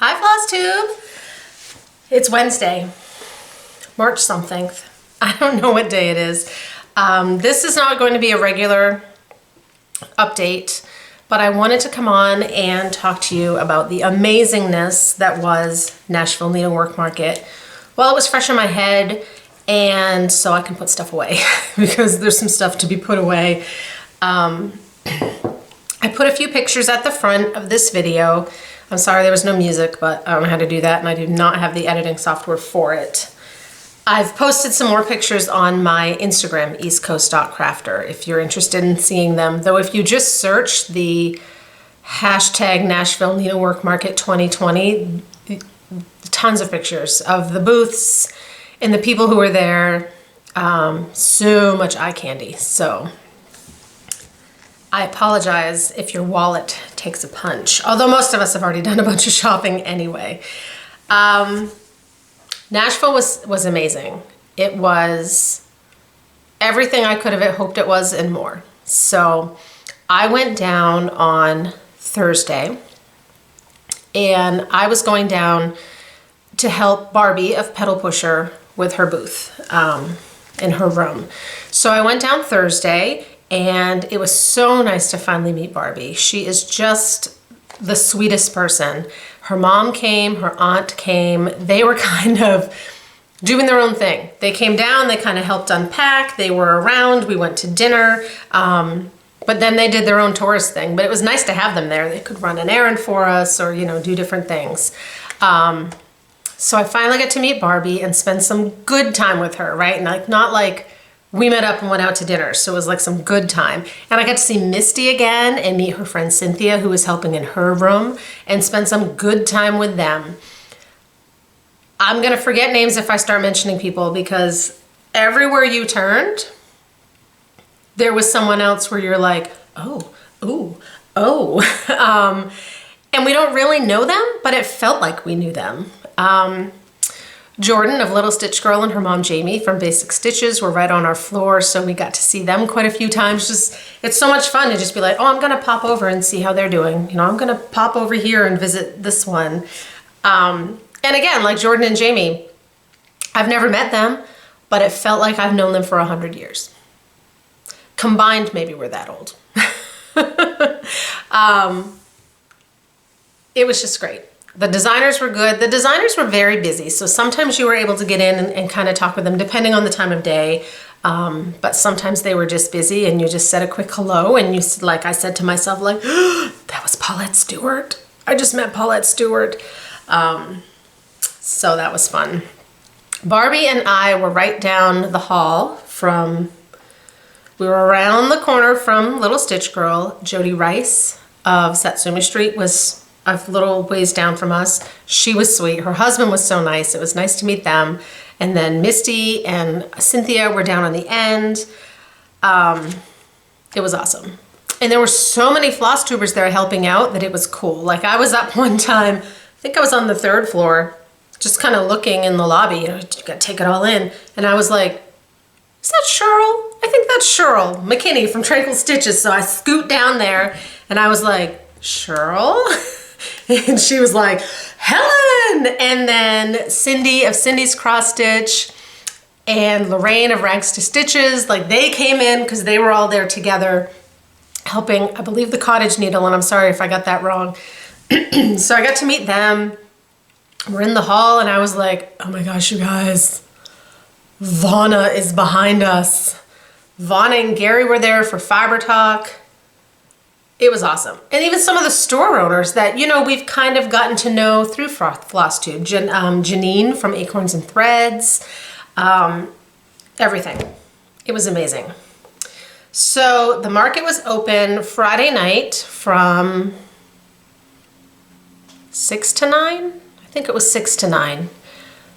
Hi Flosstube! It's Wednesday, March something. I don't know what day it is. This is not going to be a regular update, but I wanted to come on and talk to you about the amazingness that was Nashville Needlework Market. Well, it was fresh in my head, and so I can put stuff away because there's some stuff to be put away. I put a few pictures at the front of this video. I'm sorry there was no music, but I don't know how to do that, and I do not have the editing software for it. I've posted some more pictures on my Instagram, eastcoast.crafter, if you're interested in seeing them. Though if you just search the hashtag Nashville Needlework Market 2020, tons of pictures of the booths and the people who were there. So much eye candy. So I apologize if your wallet takes a punch, although most of us have already done a bunch of shopping anyway. Nashville was amazing. It was everything I could have hoped it was and more. So I went down on Thursday, and I was going down to help Barbie of Pedal Pusher with her booth in her room. So I went down Thursday, and it was so nice to finally meet Barbie. She is just the sweetest person. Her mom came, her aunt came. They were kind of doing their own thing. They came down, they kind of helped unpack, they were around, we went to dinner, but then they did their own tourist thing. But it was nice to have them there. They could run an errand for us or, you know, do different things. So I finally got to meet Barbie and spend some good time with her, right? And like, not like we met up and went out to dinner, so it was like some good time. And I got to see Misty again and meet her friend Cynthia, who was helping in her room, and spend some good time with them. I'm gonna forget names if I start mentioning people, because everywhere you turned, there was someone else where you're like, oh, ooh, oh. And we don't really know them, but it felt like we knew them. Jordan of Little Stitch Girl and her mom Jamie from Basic Stitches were right on our floor, so we got to see them quite a few times. It's so much fun to just be like, oh, I'm gonna pop over and see how they're doing. You know, I'm gonna pop over here and visit this one. And again, like Jordan and Jamie, I've never met them, but it felt like I've known them for 100 years. Combined, maybe we're that old. It was just great. The designers were good. The designers were very busy, so sometimes you were able to get in and kind of talk with them depending on the time of day, but sometimes they were just busy and you just said a quick hello, and you, like I said to myself, like, oh, that was Paulette Stewart. I just met Paulette Stewart. So that was fun. Barbie and I were right down the hall we were around the corner from Little Stitch Girl. Jody Rice of Satsuma Street was a little ways down from us. She was sweet. Her husband was so nice. It was nice to meet them. And then Misty and Cynthia were down on the end. It was awesome. And there were so many floss tubers there helping out that it was cool. Like, I was up one time, I think I was on the 3rd floor, just kind of looking in the lobby, you know, you gotta take it all in. And I was like, is that Cheryl? I think that's Cheryl McKinney from Tranquil Stitches. So I scoot down there and I was like, Cheryl? And she was like, Helen! And then Cindy of Cindy's Cross Stitch and Lorraine of Rags to Stitches, like, they came in because they were all there together helping, I believe, the cottage needle, and I'm sorry if I got that wrong. So I got to meet them. We're in the hall and I was like, oh my gosh, you guys, Vonna is behind us. Vonna and Gary were there for Fiber Talk. It was awesome. And even some of the store owners that, you know, we've kind of gotten to know through Flosstube. Janine from Acorns and Threads, everything. It was amazing. So the market was open Friday night from 6 to 9. I think it was 6 to 9.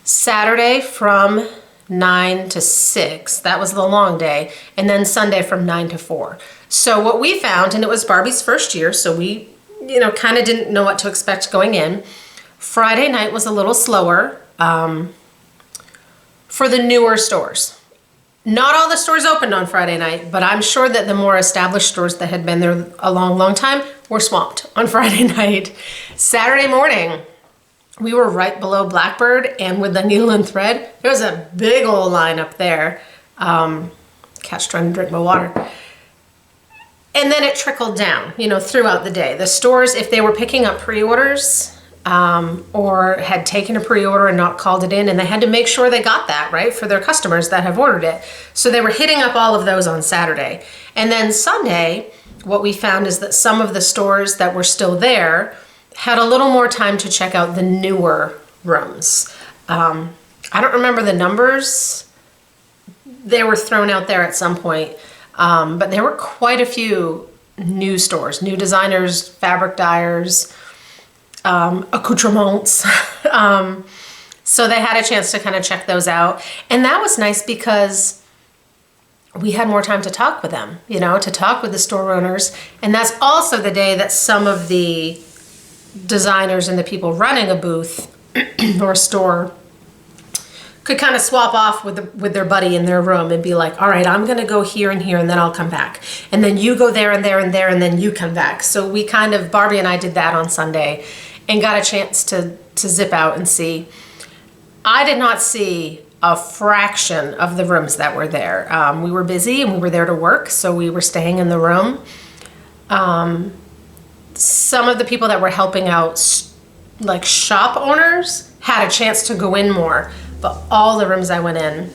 Saturday from 9 to 6. That was the long day. And then Sunday from 9 to 4. So what we found, and it was Barbie's first year, so we, you know, kind of didn't know what to expect going in. Friday night was a little slower for the newer stores. Not all the stores opened on Friday night, but I'm sure that the more established stores that had been there a long, long time were swamped on Friday night. Saturday morning, We were right below Blackbird, and with the needle and thread, there was a big old line up there. Cat's trying to drink my water. And then it trickled down, you know, throughout the day. The stores, if they were picking up pre-orders, or had taken a pre-order and not called it in, and they had to make sure they got that, right, for their customers that have ordered it. So they were hitting up all of those on Saturday. And then Sunday, what we found is that some of the stores that were still there had a little more time to check out the newer rooms. I don't remember the numbers. They were thrown out there at some point. But there were quite a few new stores, new designers, fabric dyers, accoutrements. So they had a chance to kind of check those out. And that was nice because we had more time to talk with them, you know, to talk with the store owners. And that's also the day that some of the designers and the people running a booth or a store could kind of swap off with their buddy in their room and be like, all right, I'm going to go here and here, and then I'll come back. And then you go there and there and there, and then you come back. So we kind of, Barbie and I did that on Sunday and got a chance to zip out and see. I did not see a fraction of the rooms that were there. We were busy and we were there to work, so we were staying in the room. Some of the people that were helping out, like shop owners, had a chance to go in more. But all the rooms I went in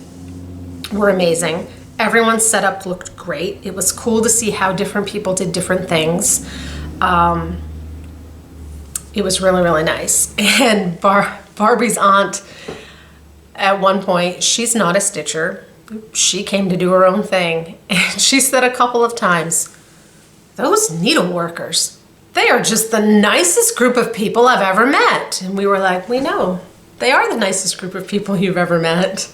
were amazing. Everyone's setup looked great. It was cool to see how different people did different things. It was really, really nice. And Barbie's aunt, at one point, she's not a stitcher. She came to do her own thing. And she said a couple of times, those needleworkers, they are just the nicest group of people I've ever met. And we were like, we know. They are the nicest group of people you've ever met.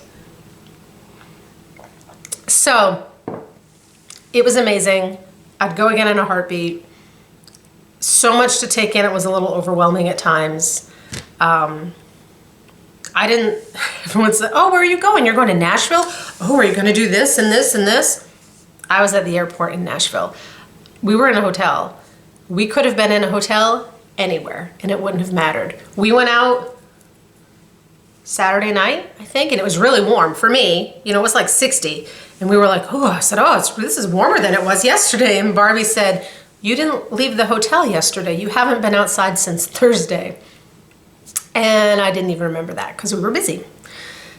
So it was amazing. I'd go again in a heartbeat. So much to take in. It was a little overwhelming at times. Everyone said, oh, where are you going? You're going to Nashville? Oh, are you going to do this and this and this? I was at the airport in Nashville. We were in a hotel. We could have been in a hotel anywhere and it wouldn't have mattered. We went out Saturday night, I think, and it was really warm for me. You know, it was like 60. And we were like, oh, I said, this is warmer than it was yesterday. And Barbie said, you didn't leave the hotel yesterday. You haven't been outside since Thursday. And I didn't even remember that because we were busy.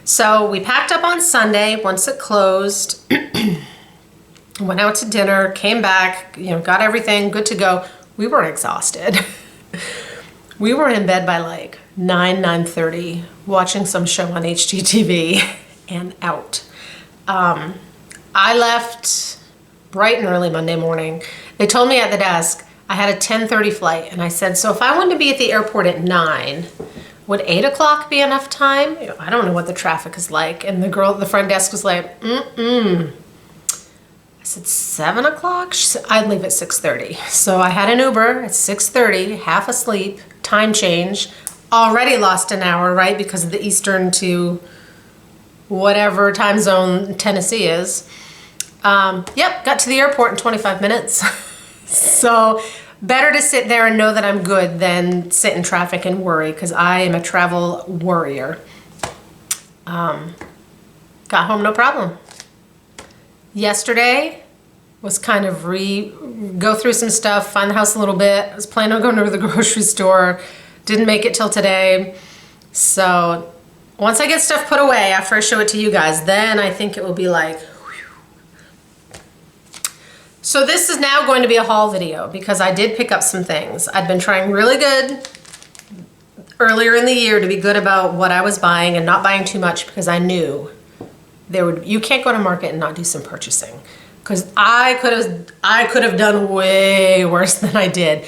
So we packed up on Sunday once it closed, went out to dinner, came back, you know, got everything good to go. We were exhausted. We were in bed by like 9:30, watching some show on HGTV and out. I left bright and early Monday morning. They told me at the desk I had a 10:30 flight, and I said, so if I wanted to be at the airport at 9, would 8 o'clock be enough time? You know, I don't know what the traffic is like. And the girl at the front desk was like, I said, 7 o'clock? She said, I'd leave at 6:30. So I had an Uber at 6:30, half asleep, time change, already lost an hour, right? Because of the Eastern to whatever time zone Tennessee is. Yep, got to the airport in 25 minutes. So better to sit there and know that I'm good than sit in traffic and worry, because I am a travel worrier. Got home no problem. Yesterday was kind of go through some stuff, find the house a little bit. I was planning on going to the grocery store. Didn't make it till today. So once I get stuff put away after I show it to you guys, then I think it will be like, whew. So this is now going to be a haul video because I did pick up some things. I'd been trying really good earlier in the year to be good about what I was buying and not buying too much because I knew you can't go to market and not do some purchasing, because I could have done way worse than I did.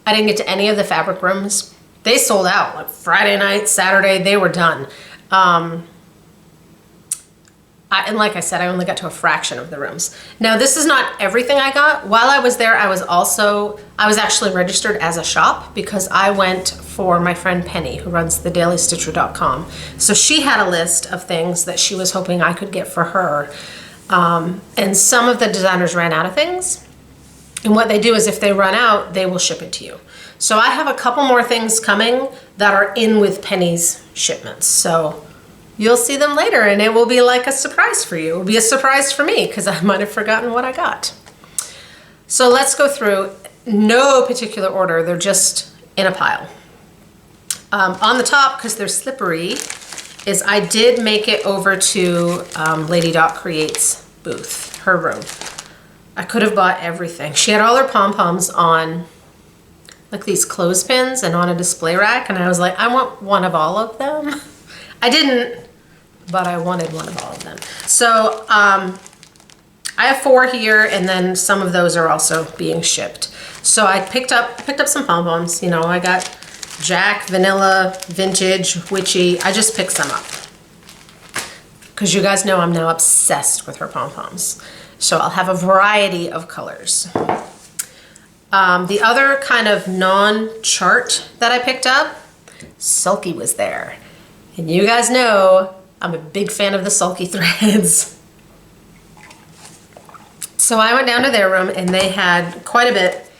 I didn't get to any of the fabric rooms. They sold out like Friday night, Saturday, they were done. And like I said, I only got to a fraction of the rooms. Now, this is not everything I got. While I was there, I was actually registered as a shop because I went for my friend Penny, who runs thedailystitcher.com. So she had a list of things that she was hoping I could get for her. And some of the designers ran out of things. And what they do is if they run out, they will ship it to you. So I have a couple more things coming that are in with Penny's shipments. So you'll see them later and it will be like a surprise for you. It will be a surprise for me because I might have forgotten what I got. So let's go through, no particular order, they're just in a pile. On the top, because they're slippery, is I did make it over to Lady Dot Creates booth, her room. I could have bought everything. She had all her pom-poms on like these clothespins and on a display rack, and I was like, I want one of all of them. I didn't, but I wanted one of all of them. So I have 4 here, and then some of those are also being shipped. So I picked up some pom-poms. You know, I got Jack, Vanilla, Vintage, Witchy. I just picked some up because you guys know I'm now obsessed with her pom-poms. So I'll have a variety of colors. The other kind of non-chart that I picked up, Sulky was there. And you guys know I'm a big fan of the Sulky threads. So I went down to their room and they had quite a bit.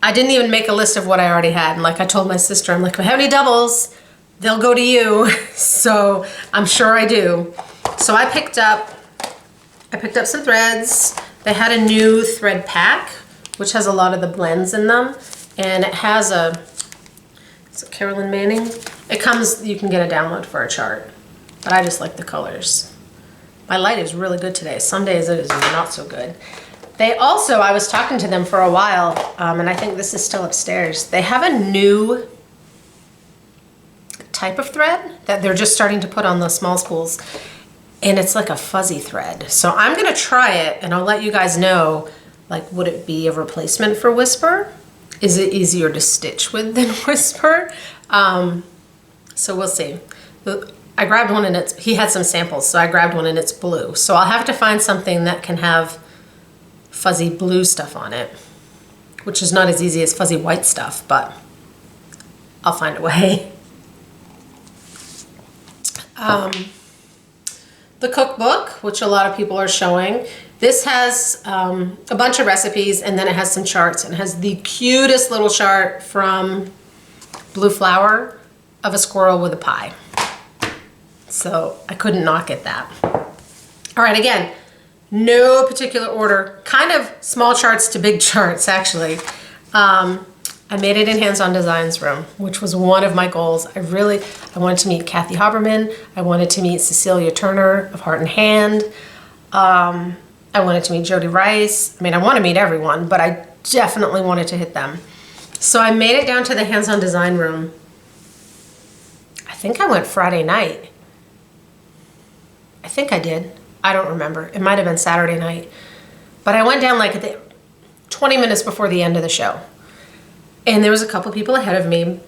I didn't even make a list of what I already had. And like I told my sister, I'm like, if I have any doubles, they'll go to you. So I'm sure I do. So I picked up some threads. They had a new thread pack, which has a lot of the blends in them. And it has is it Carolyn Manning? It comes, you can get a download for a chart, but I just like the colors. My light is really good today. Some days it is not so good. They also, I was talking to them for a while, and I think this is still upstairs. They have a new type of thread that they're just starting to put on those small spools. And it's like a fuzzy thread. So I'm gonna try it and I'll let you guys know, like, would it be a replacement for Whisper? Is it easier to stitch with than Whisper? So we'll see. I grabbed one and he had some samples, so I grabbed one and it's blue. So I'll have to find something that can have fuzzy blue stuff on it, which is not as easy as fuzzy white stuff, but I'll find a way. The cookbook, which a lot of people are showing. This has a bunch of recipes and then it has some charts and it has the cutest little chart from Blue Flower of a squirrel with a pie. So I couldn't not get that. All right, again, no particular order, kind of small charts to big charts actually. I made it in Hands-On Designs room, which was one of my goals. I wanted to meet Kathy Haberman. I wanted to meet Cecilia Turner of Heart and Hand. I wanted to meet Jody Rice. I mean, I want to meet everyone, but I definitely wanted to hit them. So I made it down to the Hands-On Design room. I think I went Friday night. I think I did. I don't remember. It might have been Saturday night. But I went down like 20 minutes before the end of the show. And there was a couple people ahead of me.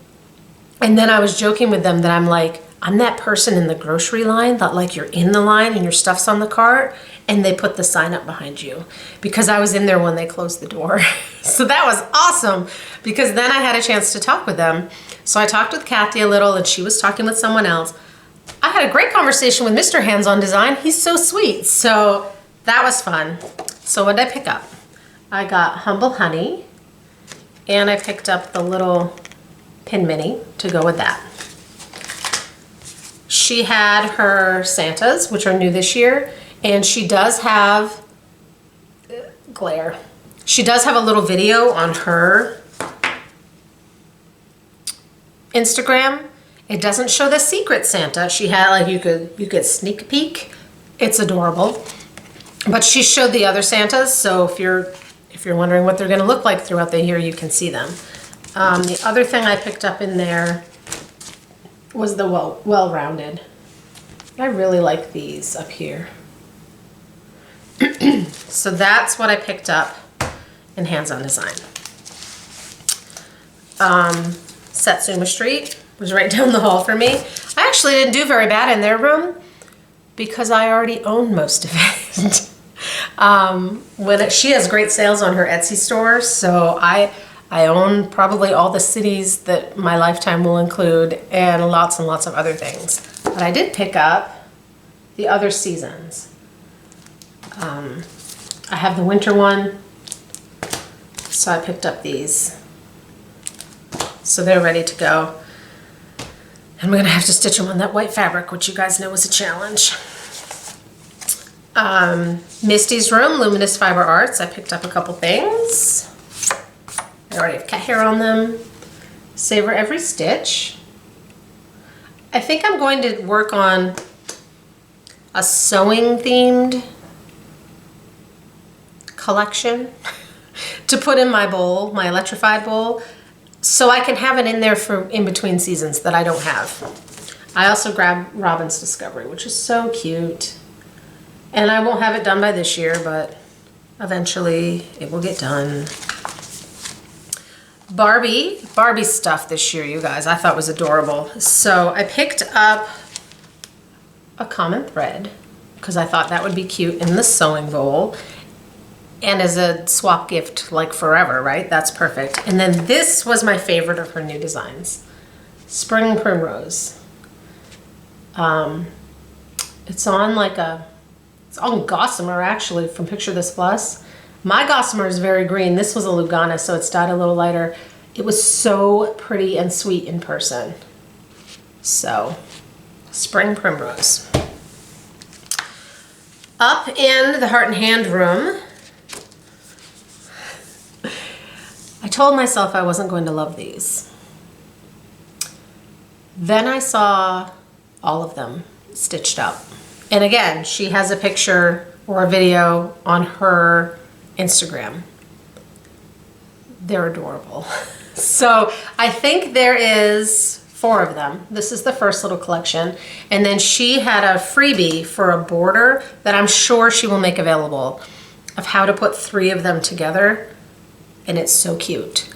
And then I was joking with them that I'm like, I'm that person in the grocery line that like you're in the line and your stuff's on the cart and they put the sign up behind you, because I was in there when they closed the door. So that was awesome, because then I had a chance to talk with them. So I talked with Kathy a little and she was talking with someone else. I had a great conversation with Mr. Hands-On Design. He's so sweet. So that was fun. So what did I pick up? I got Humble Honey and I picked up the little pin mini to go with that. She had her Santas, which are new this year, and she does have glare. She does have a little video on her Instagram. It doesn't show the secret Santa. She had like you could sneak peek. It's adorable. But she showed the other Santas, so if you're wondering what they're going to look like throughout the year, you can see them. The other thing I picked up in there was the well-rounded. I really like these up here. So that's what I picked up in Hands-On Design. Satsuma Street was right down the hall for me. I actually didn't do very bad in their room because I already own most of it. She has great sales on her Etsy store, so I own probably all the cities that my lifetime will include and lots of other things. But I did pick up the other seasons. I have the winter one. So I picked up these. So they're ready to go. And we're gonna have to stitch them on that white fabric, which you guys know is a challenge. Misty's Room, Luminous Fiber Arts. I picked up a couple things. I already have cat hair on them. Savor every stitch. I think I'm going to work on a sewing themed collection to put in my bowl, my electrified bowl, so I can have it in there for in between seasons that I don't have. I also grabbed Robin's Discovery, which is so cute. And I won't have it done by this year, but eventually it will get done. Barbie stuff this year, you guys, I thought was adorable. So I picked up a common thread because I thought that would be cute in the sewing bowl and as a swap gift like forever, right? That's perfect. And then this was my favorite of her new designs. Spring Primrose. It's on like it's on gossamer actually from Picture This Plus. My gossamer is very green. This was a Lugana, so it's dyed a little lighter. It was so pretty and sweet in person. So, Spring Primrose. Up in the Heart and Hand room, I told myself I wasn't going to love these. Then I saw all of them stitched up. And again, she has a picture or a video on her Instagram. They're adorable. So I think there is 4 of them. This is the first little collection. And then she had a freebie for a border that I'm sure she will make available of how to put 3 of them together. And it's so cute.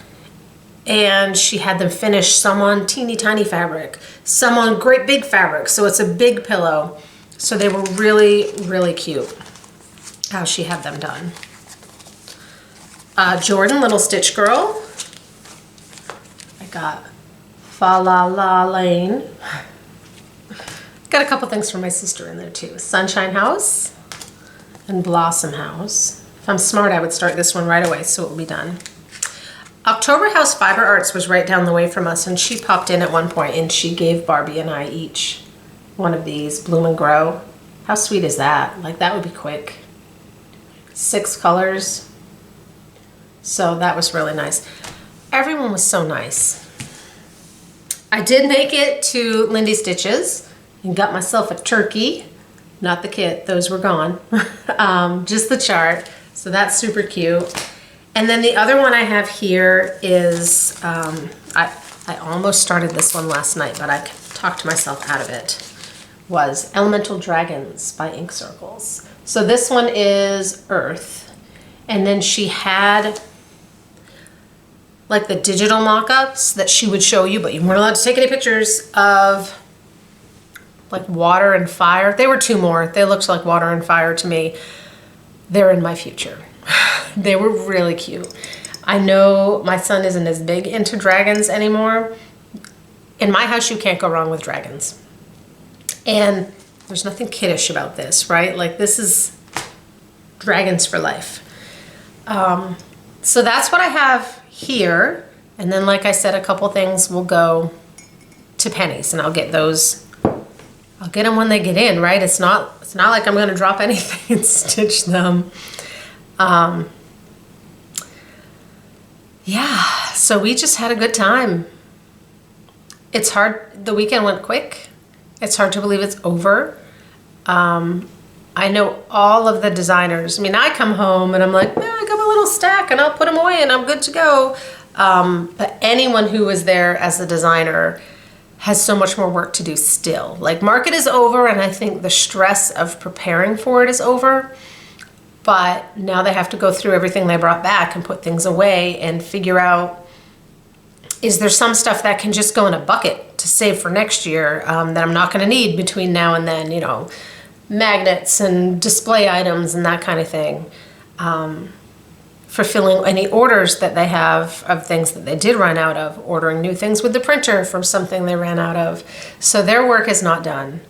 And she had them finished, some on teeny tiny fabric, some on great big fabric. So it's a big pillow. So they were really, really cute how she had them done. Jordan, Little Stitch Girl. I got Fa La La Lane. Got a couple things for my sister in there too. Sunshine House and Blossom House. If I'm smart, I would start this one right away so it will be done. October House Fiber Arts was right down the way from us, and she popped in at one point and she gave Barbie and I each one of these, Bloom and Grow. How sweet is that? Like, that would be quick. 6 colors. So that was really nice. Everyone was so nice. I did make it to Lindy Stitches and got myself a turkey. Not the kit, those were gone. Just the chart. So that's super cute. And then the other one I have here is, I almost started this one last night, but I talked myself out of it, was Elemental Dragons by Ink Circles. So this one is Earth. And then she had like the digital mock-ups that she would show you, but you weren't allowed to take any pictures of like water and fire. They were 2 more. They looked like water and fire to me. They're in my future. They were really cute. I know my son isn't as big into dragons anymore. In my house, you can't go wrong with dragons. And there's nothing kiddish about this, right? Like, this is dragons for life. So that's what I have here. And then, like I said, a couple things will go to Penny's, and I'll get those. I'll get them when they get in, right? It's not like I'm going to drop anything and stitch them. Yeah, so we just had a good time. It's hard. The weekend went quick. It's hard to believe it's over. I know all of the designers. I mean, I come home and I'm like, well, I got my little stack and I'll put them away and I'm good to go. But anyone who was there as a designer has so much more work to do still. Like, market is over, and I think the stress of preparing for it is over. But now they have to go through everything they brought back and put things away and figure out, is there some stuff that can just go in a bucket to save for next year that I'm not going to need between now and then, you know, magnets and display items and that kind of thing. Fulfilling any orders that they have of things that they did run out of, ordering new things with the printer from something they ran out of. So their work is not done.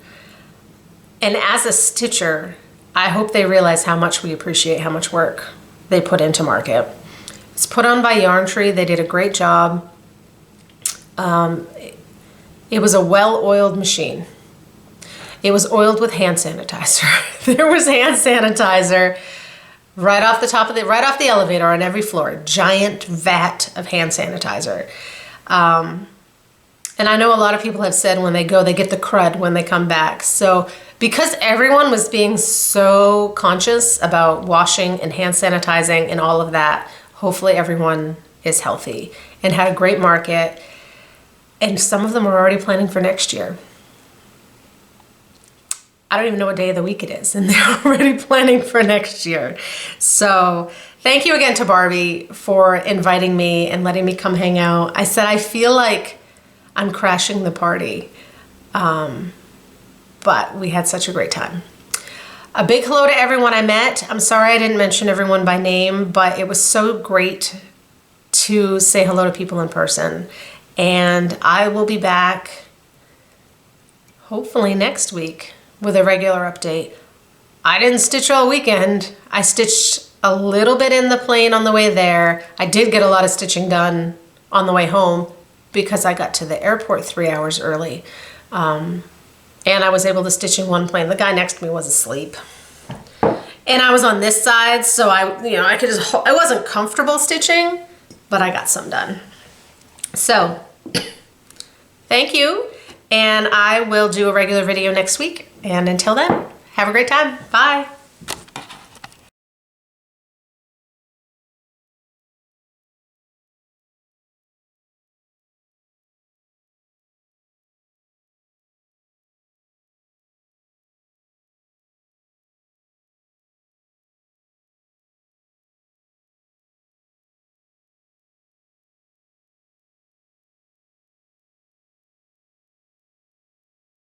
And as a stitcher, I hope they realize how much we appreciate how much work they put into market. It's put on by Yarn Tree. They did a great job. It was a well-oiled machine. It was oiled with hand sanitizer. There was hand sanitizer right off the elevator on every floor. Giant vat of hand sanitizer. And I know a lot of people have said when they go, they get the crud when they come back. So because everyone was being so conscious about washing and hand sanitizing and all of that, hopefully everyone is healthy and had a great market. And some of them are already planning for next year. I don't even know what day of the week it is, and they're already planning for next year. So thank you again to Barbie for inviting me and letting me come hang out. I said I feel like I'm crashing the party, but we had such a great time. A big hello to everyone I met. I'm sorry I didn't mention everyone by name, but it was so great to say hello to people in person. And I will be back hopefully next week with a regular update. I didn't stitch all weekend. I stitched a little bit in the plane on the way there. I did get a lot of stitching done on the way home because I got to the airport 3 hours early. And I was able to stitch in one plane. The guy next to me was asleep. And I was on this side, so I wasn't comfortable stitching, but I got some done. So, thank you, and I will do a regular video next week. And until then, have a great time. Bye.